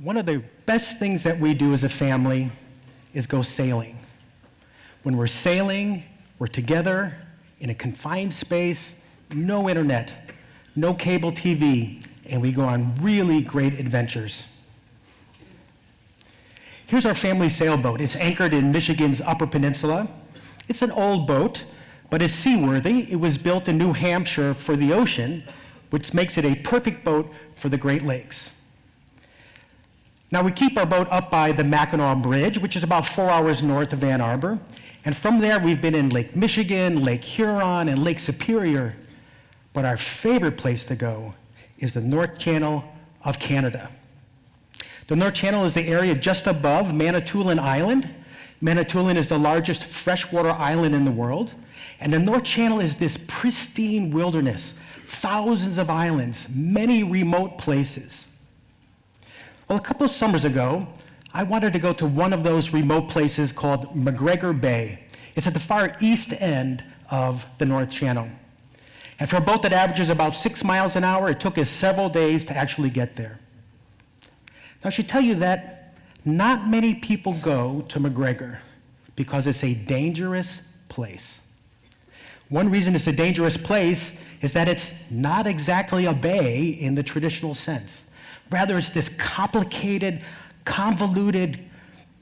One of the best things that we do as a family is go sailing. When we're sailing, we're together in a confined space, no internet, no cable TV, and we go on really great adventures. Here's our family sailboat. It's anchored in Michigan's Upper Peninsula. It's an old boat, but it's seaworthy. It was built in New Hampshire for the ocean, which makes it a perfect boat for the Great Lakes. Now, we keep our boat up by the Mackinac Bridge, which is about 4 hours north of Ann Arbor. And from there, we've been in Lake Michigan, Lake Huron, and Lake Superior. But our favorite place to go is the North Channel of Canada. The North Channel is the area just above Manitoulin Island. Manitoulin is the largest freshwater island in the world. And the North Channel is this pristine wilderness, thousands of islands, many remote places. Well, a couple of summers ago, I wanted to go to one of those remote places called McGregor Bay. It's at the far east end of the North Channel. And for a boat that averages about 6 miles an hour, it took us several days to actually get there. Now, I should tell you that not many people go to McGregor because it's a dangerous place. One reason it's a dangerous place is that it's not exactly a bay in the traditional sense. Rather, it's this complicated, convoluted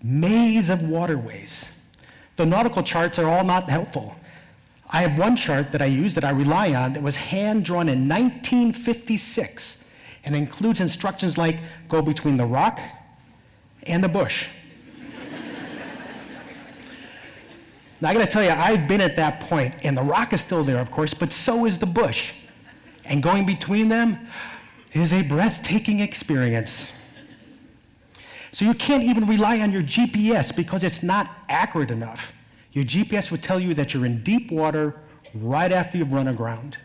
maze of waterways. The nautical charts are all not helpful. I have one chart that I use that I rely on that was hand-drawn in 1956 and includes instructions like go between the rock and the bush. Now, I gotta tell you, I've been at that point, and the rock is still there, of course, but so is the bush. And going between them is a breathtaking experience. So you can't even rely on your GPS because it's not accurate enough. Your GPS would tell you that you're in deep water right after you've run aground.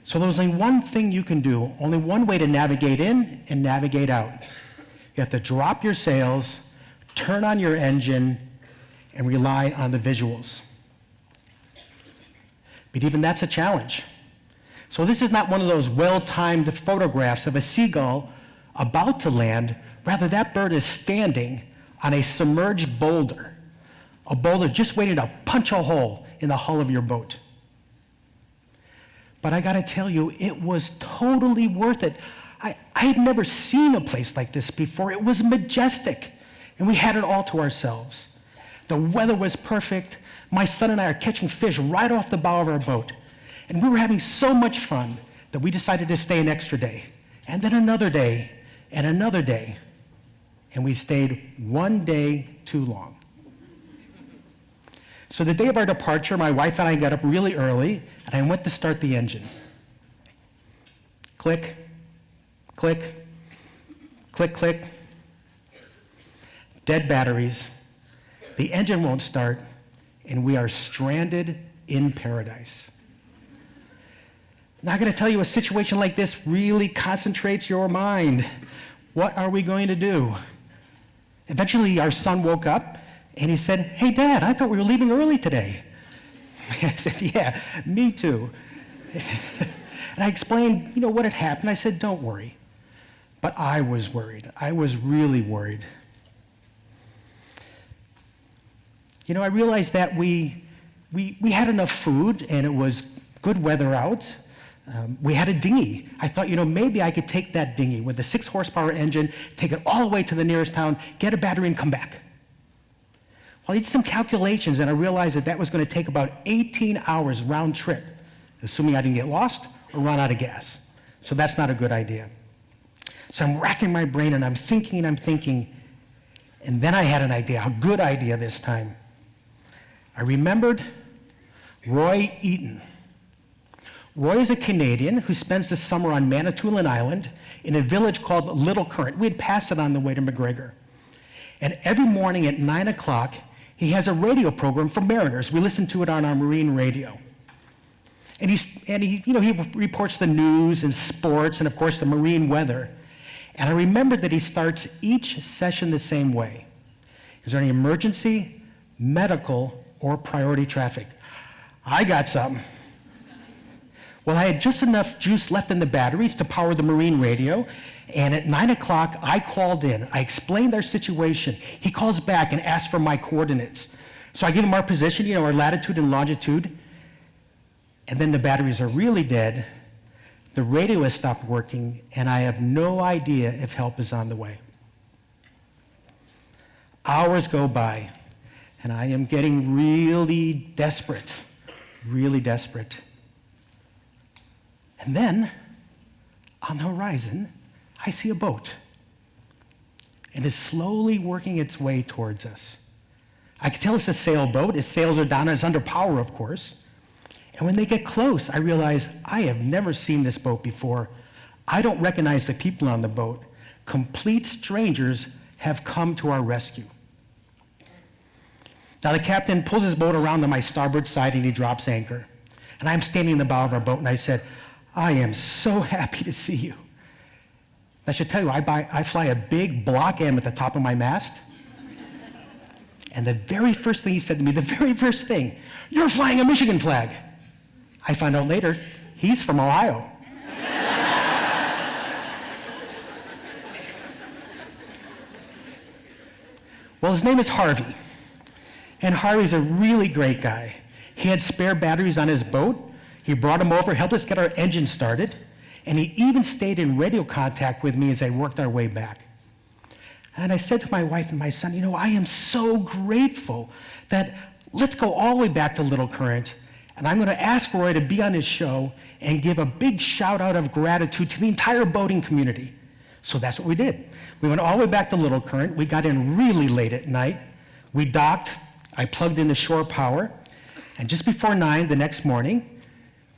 So there's only one thing you can do, only one way to navigate in and navigate out. You have to drop your sails, turn on your engine, and rely on the visuals. But even that's a challenge. So this is not one of those well-timed photographs of a seagull about to land. Rather, that bird is standing on a submerged boulder, a boulder just waiting to punch a hole in the hull of your boat. But I gotta tell you, it was totally worth it. I had never seen a place like this before. It was majestic, and we had it all to ourselves. The weather was perfect. My son and I are catching fish right off the bow of our boat. And we were having so much fun that we decided to stay an extra day, and then another day, and another day. And we stayed one day too long. So the day of our departure, my wife and I got up really early, and I went to start the engine. Click, click, click, click. Dead batteries. The engine won't start, and we are stranded in paradise. Now, I'm going to tell you, a situation like this really concentrates your mind. What are we going to do? Eventually, our son woke up, and he said, "Hey, Dad, I thought we were leaving early today." I said, "Yeah, me too." And I explained, what had happened. I said, "Don't worry." But I was worried. I was really worried. I realized that we had enough food, and it was good weather out. We had a dinghy. I thought, maybe I could take that dinghy with a 6-horsepower engine, take it all the way to the nearest town, get a battery, and come back. Well, I did some calculations, and I realized that was going to take about 18 hours round trip, assuming I didn't get lost or run out of gas. So that's not a good idea. So I'm racking my brain, and I'm thinking, and then I had an idea, a good idea this time. I remembered Roy Eaton. Roy is a Canadian who spends the summer on Manitoulin Island in a village called Little Current. We had passed it on the way to McGregor. And every morning at 9 o'clock, he has a radio program for mariners. We listen to it on our marine radio. And he reports the news and sports and, of course, the marine weather. And I remembered that he starts each session the same way. Is there any emergency, medical, or priority traffic? I got something. Well, I had just enough juice left in the batteries to power the marine radio, and at 9 o'clock, I called in. I explained our situation. He calls back and asks for my coordinates. So I give him our position, our latitude and longitude, and then the batteries are really dead. The radio has stopped working, and I have no idea if help is on the way. Hours go by, and I am getting really desperate, really desperate. And then, on the horizon, I see a boat, and it's slowly working its way towards us. I can tell it's a sailboat. Its sails are down, and it's under power, of course. And when they get close, I realize I have never seen this boat before. I don't recognize the people on the boat. Complete strangers have come to our rescue. Now the captain pulls his boat around to my starboard side and he drops anchor. And I'm standing in the bow of our boat and I said, I am so happy to see you. I should tell you, I fly a big Block M at the top of my mast. And the very first thing he said to me, the very first thing, you're flying a Michigan flag. I found out later, he's from Ohio. Well, his name is Harvey. And Harvey's a really great guy. He had spare batteries on his boat. He brought them over, helped us get our engine started, and he even stayed in radio contact with me as I worked our way back. And I said to my wife and my son, I am so grateful that let's go all the way back to Little Current, and I'm going to ask Roy to be on his show and give a big shout out of gratitude to the entire boating community. So that's what we did. We went all the way back to Little Current. We got in really late at night. We docked. I plugged in the shore power. And just before 9 the next morning,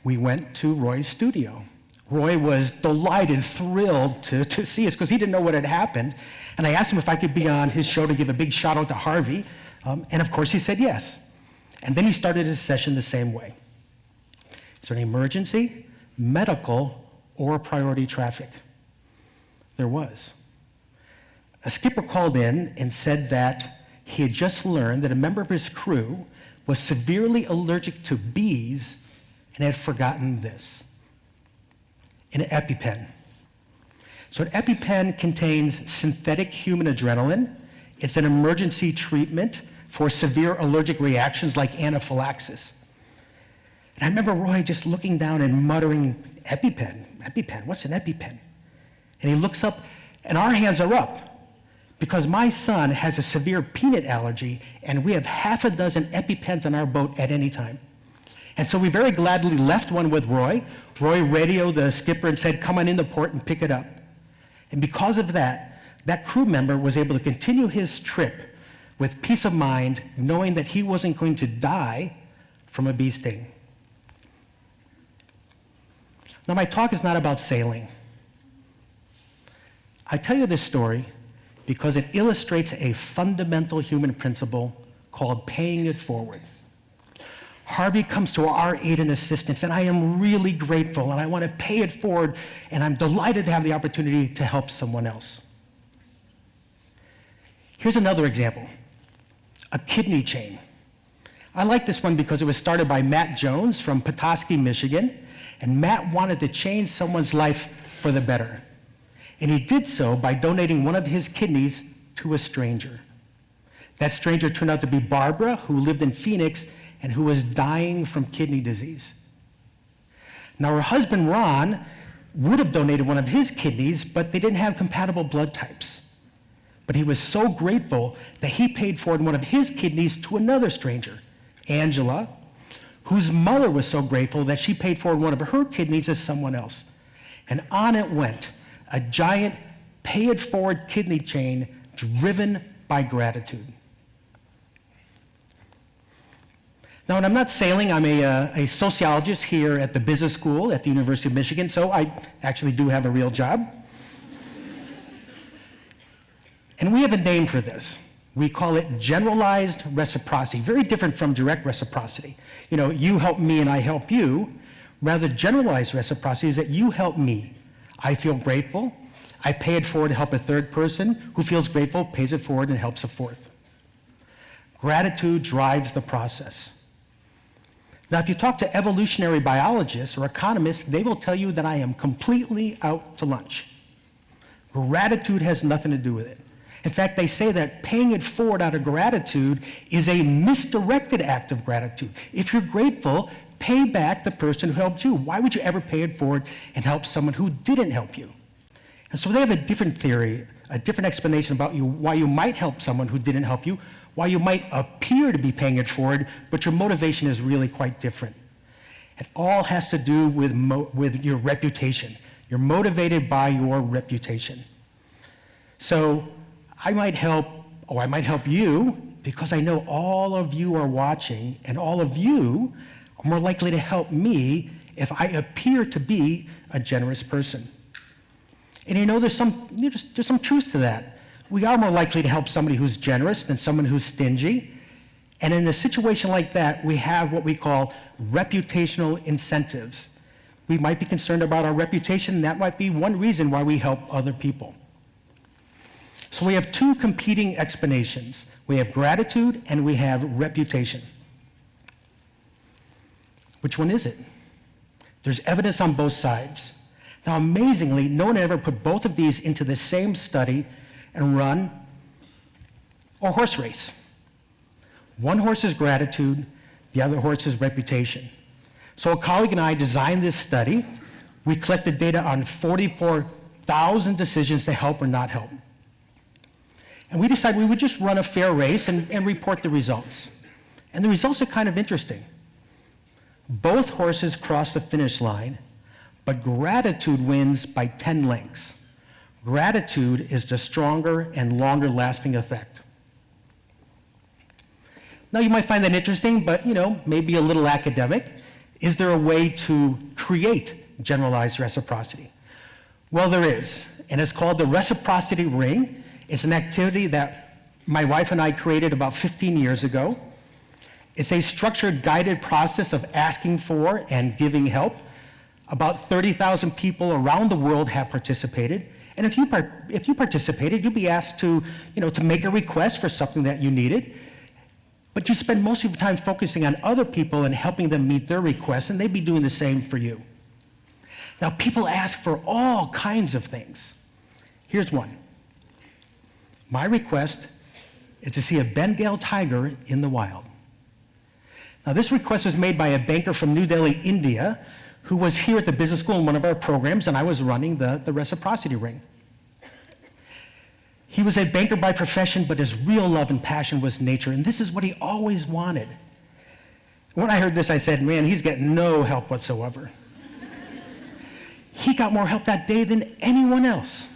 we went to Roy's studio. Roy was delighted, thrilled to see us because he didn't know what had happened. And I asked him if I could be on his show to give a big shout out to Harvey. And of course he said yes. And then he started his session the same way. Is there an emergency, medical, or priority traffic? There was. A skipper called in and said that he had just learned that a member of his crew was severely allergic to bees and had forgotten this. An EpiPen. So an EpiPen contains synthetic human adrenaline. It's an emergency treatment for severe allergic reactions like anaphylaxis. And I remember Roy just looking down and muttering, EpiPen, what's an EpiPen? And he looks up, and our hands are up because my son has a severe peanut allergy, and we have half a dozen EpiPens on our boat at any time. And so we very gladly left one with Roy. Roy radioed the skipper and said, come on in the port and pick it up. And because of that, that crew member was able to continue his trip with peace of mind, knowing that he wasn't going to die from a bee sting. Now, my talk is not about sailing. I tell you this story because it illustrates a fundamental human principle called paying it forward. Harvey comes to our aid and assistance, and I am really grateful, and I want to pay it forward, and I'm delighted to have the opportunity to help someone else. Here's another example, a kidney chain. I like this one because it was started by Matt Jones from Petoskey, Michigan, and Matt wanted to change someone's life for the better. And he did so by donating one of his kidneys to a stranger. That stranger turned out to be Barbara, who lived in Phoenix and who was dying from kidney disease. Now, her husband, Ron, would have donated one of his kidneys, but they didn't have compatible blood types. But he was so grateful that he paid forward one of his kidneys to another stranger, Angela, whose mother was so grateful that she paid forward one of her kidneys to someone else. And on it went, a giant pay-it-forward kidney chain driven by gratitude. Now, when I'm not sailing, I'm a sociologist here at the business school at the University of Michigan, so I actually do have a real job. And we have a name for this. We call it generalized reciprocity, very different from direct reciprocity. You help me and I help you. Rather, generalized reciprocity is that you help me. I feel grateful. I pay it forward to help a third person who feels grateful, pays it forward, and helps a fourth. Gratitude drives the process. Now, if you talk to evolutionary biologists or economists, they will tell you that I am completely out to lunch. Gratitude has nothing to do with it. In fact, they say that paying it forward out of gratitude is a misdirected act of gratitude. If you're grateful, pay back the person who helped you. Why would you ever pay it forward and help someone who didn't help you? And so they have a different theory, a different explanation about why you might help someone who didn't help you, why you might appear to be paying it forward, but your motivation is really quite different. It all has to do with your reputation. You're motivated by your reputation. So I might help you because I know all of you are watching, and all of you are more likely to help me if I appear to be a generous person. And there's some truth to that. We are more likely to help somebody who's generous than someone who's stingy. And in a situation like that, we have what we call reputational incentives. We might be concerned about our reputation, and that might be one reason why we help other people. So we have two competing explanations. We have gratitude and we have reputation. Which one is it? There's evidence on both sides. Now, amazingly, no one ever put both of these into the same study and run a horse race. One horse is gratitude, the other horse is reputation. So a colleague and I designed this study. We collected data on 44,000 decisions to help or not help. And we decided we would just run a fair race and report the results. And the results are kind of interesting. Both horses crossed the finish line, but gratitude wins by 10 lengths. Gratitude is the stronger and longer lasting effect. Now you might find that interesting, but maybe a little academic. Is there a way to create generalized reciprocity? Well, there is, and it's called the reciprocity ring. It's an activity that my wife and I created about 15 years ago. It's a structured, guided process of asking for and giving help. About 30,000 people around the world have participated. And if you participated, you'll be asked to make a request for something that you needed. But you spend most of your time focusing on other people and helping them meet their requests, and they'd be doing the same for you. Now, people ask for all kinds of things. Here's one. My request is to see a Bengal tiger in the wild. Now, this request was made by a banker from New Delhi, India, who was here at the business school in one of our programs, and I was running the reciprocity ring. He was a banker by profession, but his real love and passion was nature, and this is what he always wanted. When I heard this, I said, man, he's getting no help whatsoever. He got more help that day than anyone else.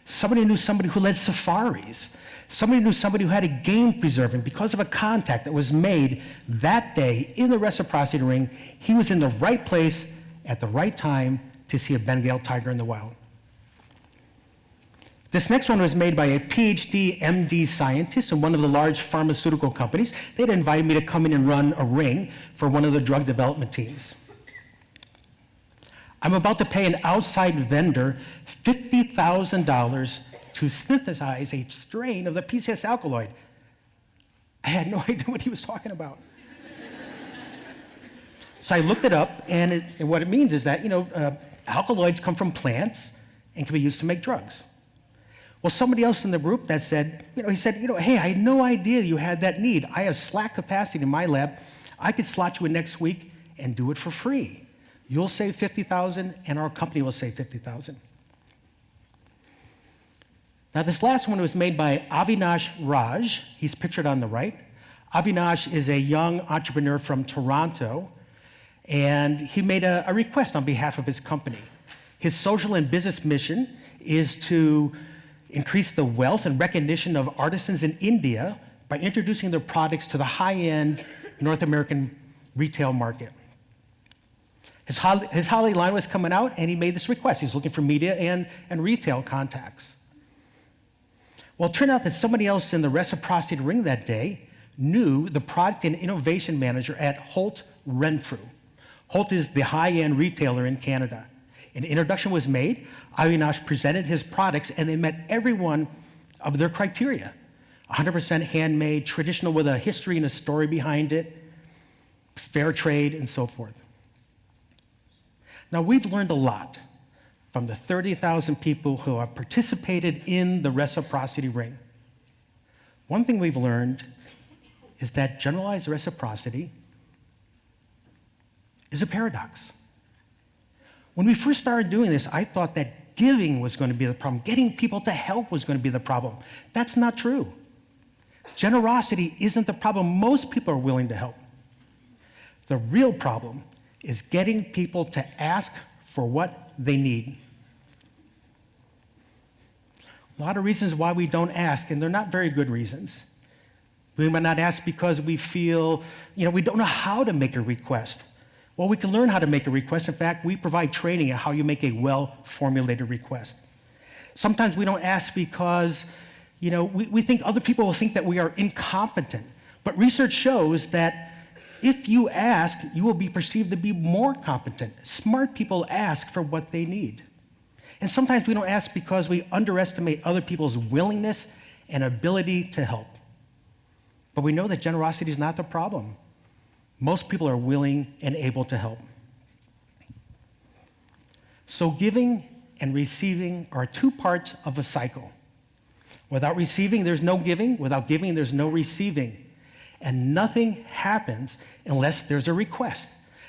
Somebody knew somebody who led safaris. Somebody knew somebody who had a game preserve, and because of a contact that was made that day in the reciprocity ring, he was in the right place at the right time to see a Bengal tiger in the wild. This next one was made by a Ph.D. MD scientist in one of the large pharmaceutical companies. They'd invited me to come in and run a ring for one of the drug development teams. I'm about to pay an outside vendor $50,000 to synthesize a strain of the PCS alkaloid. I had no idea what he was talking about. So I looked it up, and what it means is that alkaloids come from plants and can be used to make drugs. Well, somebody else in the group that said, he said, hey, I had no idea you had that need. I have slack capacity in my lab. I could slot you in next week and do it for free. You'll save $50,000, and our company will save $50,000. Now, this last one was made by Avinash Raj. He's pictured on the right. Avinash is a young entrepreneur from Toronto, and he made a request on behalf of his company. His social and business mission is to increase the wealth and recognition of artisans in India by introducing their products to the high-end North American retail market. His holiday line was coming out, and he made this request. He's looking for media and retail contacts. Well, it turned out that somebody else in the reciprocity ring that day knew the product and innovation manager at Holt Renfrew. Holt is the high-end retailer in Canada. An introduction was made. Avinash presented his products, and they met every one of their criteria. 100% handmade, traditional with a history and a story behind it. fair trade, and so forth. Now, we've learned a lot from the 30,000 people who have participated in the reciprocity ring. One thing we've learned is that generalized reciprocity is a paradox. When we first started doing this, I thought that giving was going to be the problem. Getting people to help was going to be the problem. That's not true. Generosity isn't the problem. Most people are willing to help. The real problem is getting people to ask for what they need. A lot of reasons why we don't ask, and they're not very good reasons. We might not ask because we feel, we don't know how to make a request. Well, we can learn how to make a request. In fact, we provide training on how you make a well-formulated request. Sometimes we don't ask because, we think other people will think that we are incompetent. But research shows that if you ask, you will be perceived to be more competent. Smart people ask for what they need. And sometimes we don't ask because we underestimate other people's willingness and ability to help. But we know that generosity is not the problem. Most people are willing and able to help. So giving and receiving are two parts of a cycle. Without receiving, there's no giving. Without giving, there's no receiving. And nothing happens unless there's a request.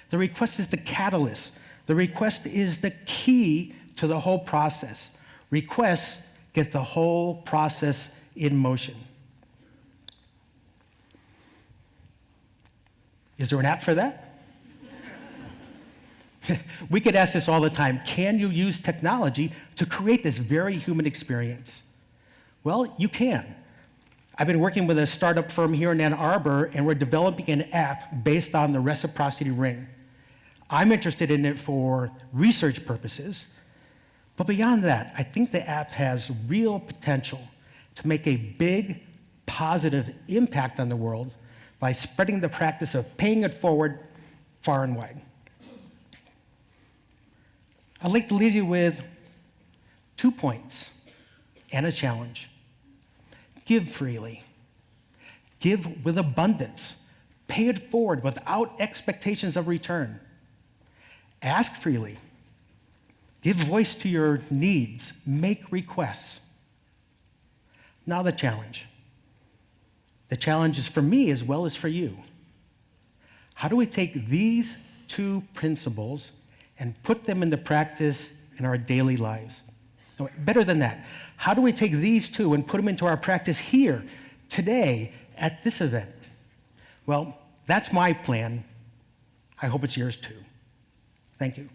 The request is the catalyst. The request is the key to the whole process. Requests get the whole process in motion. Is there an app for that? We could ask this all the time. Can you use technology to create this very human experience? Well, you can. I've been working with a startup firm here in Ann Arbor, and we're developing an app based on the reciprocity ring. I'm interested in it for research purposes, but beyond that, I think the app has real potential to make a big, positive impact on the world by spreading the practice of paying it forward far and wide. I'd like to leave you with 2 points and a challenge. Give freely. Give with abundance. Pay it forward without expectations of return. Ask freely. Give voice to your needs. Make requests. Now the challenge. The challenge is for me as well as for you. How do we take these 2 principles and put them into practice in our daily lives? No, better than that, how do we take these 2 and put them into our practice here, today, at this event? Well, that's my plan. I hope it's yours too. Thank you.